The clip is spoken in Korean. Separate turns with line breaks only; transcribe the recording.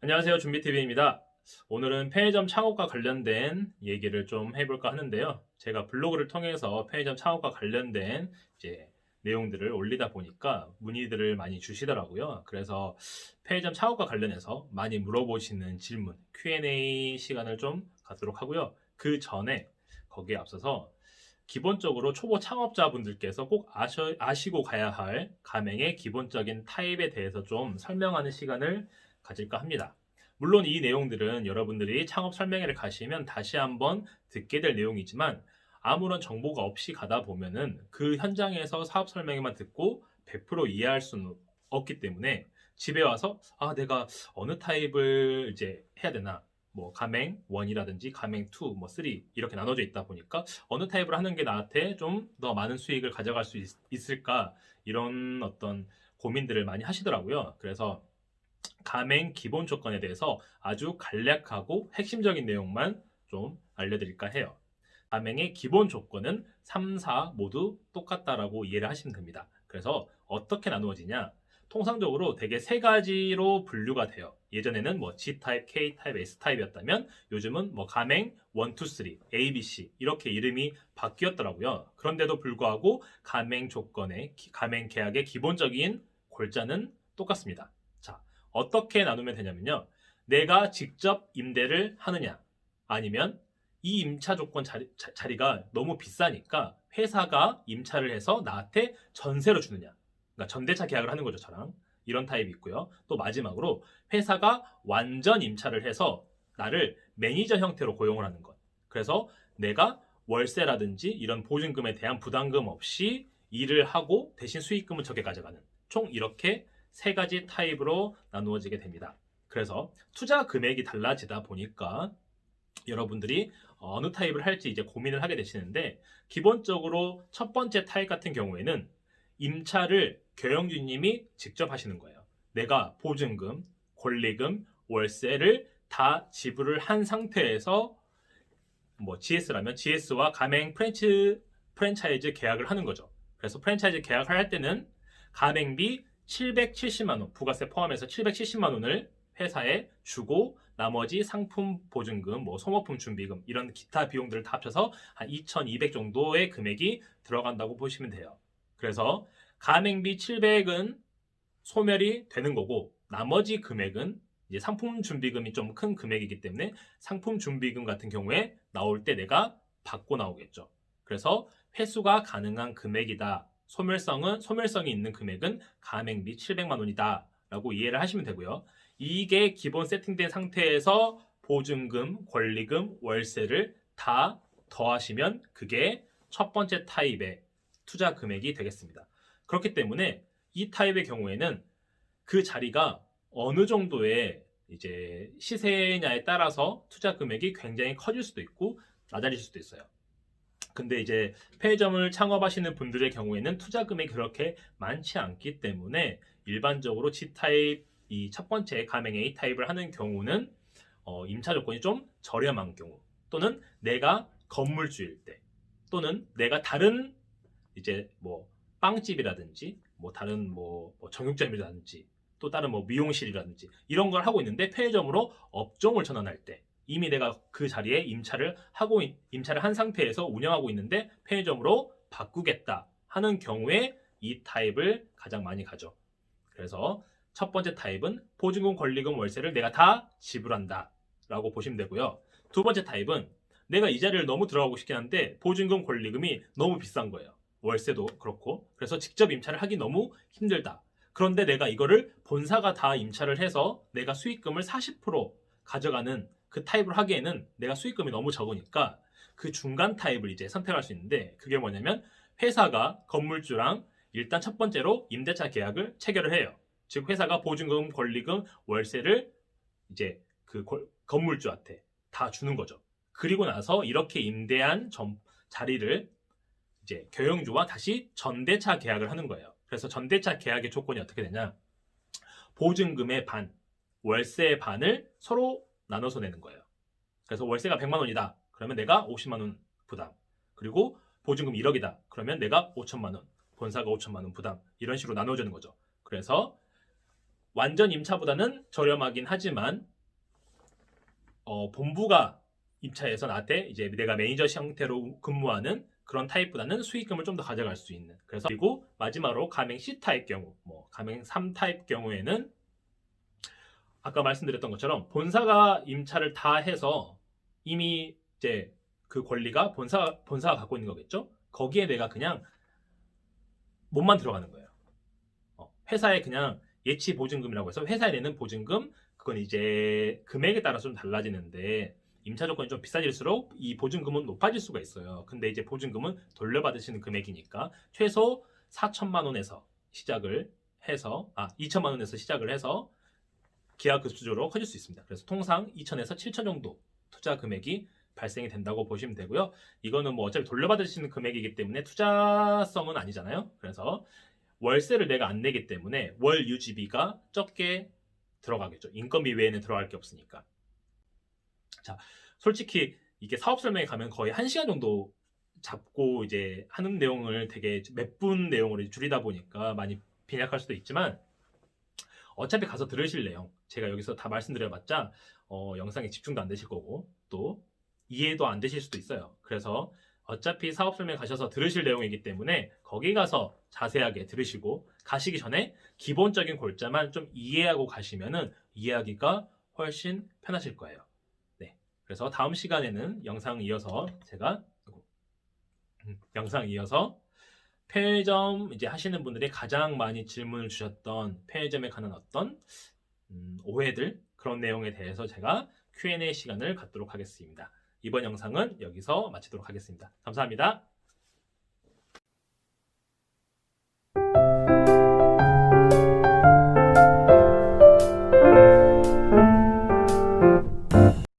안녕하세요, 준비TV입니다. 오늘은 편의점 창업과 관련된 얘기를 좀 해볼까 하는데요. 제가 블로그를 통해서 편의점 창업과 관련된 이제 내용들을 올리다 보니까 문의들을 많이 주시더라고요. 그래서 편의점 창업과 관련해서 많이 물어보시는 질문, Q&A 시간을 좀 갖도록 하고요. 그 전에 거기에 앞서서 기본적으로 초보 창업자분들께서 꼭 아시고 가야 할 가맹의 기본적인 타입에 대해서 좀 설명하는 시간을 가질까 합니다. 물론 이 내용들은 여러분들이 창업 설명회를 가시면 다시 한번 듣게 될 내용이지만 아무런 정보가 없이 가다 보면은 그 현장에서 사업 설명회만 듣고 100% 이해할 수는 없기 때문에 집에 와서 내가 어느 타입을 이제 해야 되나, 뭐 가맹 1이라든지 가맹 2, 뭐 3 이렇게 나눠져 있다 보니까 어느 타입을 하는 게 나한테 좀 더 많은 수익을 가져갈 수 있을까, 이런 어떤 고민들을 많이 하시더라고요. 그래서 가맹 기본 조건에 대해서 아주 간략하고 핵심적인 내용만 좀 알려드릴까 해요. 가맹의 기본 조건은 3, 4 모두 똑같다라고 이해를 하시면 됩니다. 그래서 어떻게 나누어지냐? 통상적으로 대개 세 가지로 분류가 돼요. 예전에는 뭐 G타입, K타입, S타입이었다면 요즘은 뭐 가맹 1, 2, 3, A, B, C 이렇게 이름이 바뀌었더라고요. 그런데도 불구하고 가맹 조건의, 가맹 계약의 기본적인 골자는 똑같습니다. 자, 어떻게 나누면 되냐면요. 내가 직접 임대를 하느냐, 아니면 이 임차 조건 자리가 너무 비싸니까 회사가 임차를 해서 나한테 전세로 주느냐, 그러니까 전대차 계약을 하는 거죠, 저랑. 이런 타입이 있고요. 또 마지막으로 회사가 완전 임차를 해서 나를 매니저 형태로 고용을 하는 것. 그래서 내가 월세라든지 이런 보증금에 대한 부담금 없이 일을 하고 대신 수익금은 적게 가져가는, 총 이렇게 세 가지 타입으로 나누어지게 됩니다. 그래서 투자 금액이 달라지다 보니까 여러분들이 어느 타입을 할지 이제 고민을 하게 되시는데, 기본적으로 첫 번째 타입 같은 경우에는 임차를 교영주님이 직접 하시는 거예요. 내가 보증금, 권리금, 월세를 다 지불을 한 상태에서 뭐 GS라면 GS와 가맹 프랜차이즈 계약을 하는 거죠. 그래서 프랜차이즈 계약을 할 때는 가맹비 770만 원, 부가세 포함해서 770만 원을 회사에 주고 나머지 상품 보증금, 뭐 소모품 준비금 이런 기타 비용들을 다 합쳐서 한 2,200 정도의 금액이 들어간다고 보시면 돼요. 그래서 가맹비 700은 소멸이 되는 거고, 나머지 금액은 이제 상품 준비금이 좀 큰 금액이기 때문에 상품 준비금 같은 경우에 나올 때 내가 받고 나오겠죠. 그래서 회수가 가능한 금액이다, 소멸성이 있는 금액은 가맹비 700만 원이다 라고 이해를 하시면 되고요. 이게 기본 세팅된 상태에서 보증금, 권리금, 월세를 다 더하시면 그게 첫 번째 타입의 투자 금액이 되겠습니다. 그렇기 때문에 이 타입의 경우에는 그 자리가 어느 정도의 이제 시세냐에 따라서 투자 금액이 굉장히 커질 수도 있고 낮아질 수도 있어요. 근데 이제 편의점을 창업하시는 분들의 경우에는 투자 금액이 그렇게 많지 않기 때문에 일반적으로 G타입, 이 첫 번째 가맹 A타입을 하는 경우는 임차 조건이 좀 저렴한 경우, 또는 내가 건물주일 때, 또는 내가 다른 이제 뭐 빵집이라든지 뭐 다른 뭐 정육점이라든지 또 다른 뭐 미용실이라든지 이런 걸 하고 있는데 편의점으로 업종을 전환할 때, 이미 내가 그 자리에 임차를 한 상태에서 운영하고 있는데 편의점으로 바꾸겠다 하는 경우에 이 타입을 가장 많이 가죠. 그래서 첫 번째 타입은 보증금, 권리금, 월세를 내가 다 지불한다 라고 보시면 되고요. 두 번째 타입은 내가 이 자리를 너무 들어가고 싶긴 한데 보증금, 권리금이 너무 비싼 거예요. 월세도 그렇고. 그래서 직접 임차를 하기 너무 힘들다. 그런데 내가 이거를 본사가 다 임차를 해서 내가 수익금을 40% 가져가는 그 타입을 하기에는 내가 수익금이 너무 적으니까 그 중간 타입을 이제 선택할 수 있는데, 그게 뭐냐면 회사가 건물주랑 일단 첫 번째로 임대차 계약을 체결을 해요. 즉 회사가 보증금, 권리금, 월세를 이제 그 건물주한테 다 주는 거죠. 그리고 나서 이렇게 임대한 자리를 이제 교영주와 다시 전대차 계약을 하는 거예요. 그래서 전대차 계약의 조건이 어떻게 되냐? 보증금의 반, 월세의 반을 서로 나눠서 내는 거예요. 그래서 월세가 100만 원이다. 그러면 내가 50만 원 부담. 그리고 보증금 1억이다. 그러면 내가 5천만 원. 본사가 5천만 원 부담 이런 식으로 나눠주는 거죠. 그래서 완전 임차보다는 저렴하긴 하지만 본부가 입차해서 나한테 이제 내가 매니저 형태로 근무하는 그런 타입보다는 수익금을 좀 더 가져갈 수 있는. 그래서 그리고 마지막으로 가맹 C 타입 경우, 뭐 가맹 3 타입 경우에는 아까 말씀드렸던 것처럼 본사가 임차를 다 해서 이미 이제 그 권리가 본사가 갖고 있는 거겠죠. 거기에 내가 그냥 몸만 들어가는 거예요. 회사에 그냥 예치 보증금이라고 해서 회사에 내는 보증금, 그건 이제 금액에 따라서 좀 달라지는데 임차 조건이 좀 비싸질수록 이 보증금은 높아질 수가 있어요. 근데 이제 보증금은 돌려받으시는 금액이니까 최소 4천만 원에서 시작을 해서 2천만 원에서 시작을 해서 기하급수적으로 커질 수 있습니다. 그래서 통상 2천에서 7천 정도 투자 금액이 발생이 된다고 보시면 되고요. 이거는 뭐 어차피 돌려받으시는 금액이기 때문에 투자성은 아니잖아요. 그래서 월세를 내가 안 내기 때문에 월 유지비가 적게 들어가겠죠. 인건비 외에는 들어갈 게 없으니까. 자, 솔직히 이게 사업 설명회 가면 거의 1시간 정도 잡고 이제 하는 내용을 되게 몇 분 내용으로 줄이다 보니까 많이 빈약할 수도 있지만 어차피 가서 들으실 내용 제가 여기서 다 말씀드려봤자 영상에 집중도 안 되실 거고 또 이해도 안 되실 수도 있어요. 그래서 어차피 사업 설명 가셔서 들으실 내용이기 때문에 거기 가서 자세하게 들으시고 가시기 전에 기본적인 골자만 좀 이해하고 가시면은 이해하기가 훨씬 편하실 거예요. 네. 그래서 다음 시간에는 영상 이어서 편의점 이제 하시는 분들이 가장 많이 질문을 주셨던 편의점에 관한 어떤 오해들 그런 내용에 대해서 제가 Q&A 시간을 갖도록 하겠습니다. 이번 영상은 여기서 마치도록 하겠습니다. 감사합니다.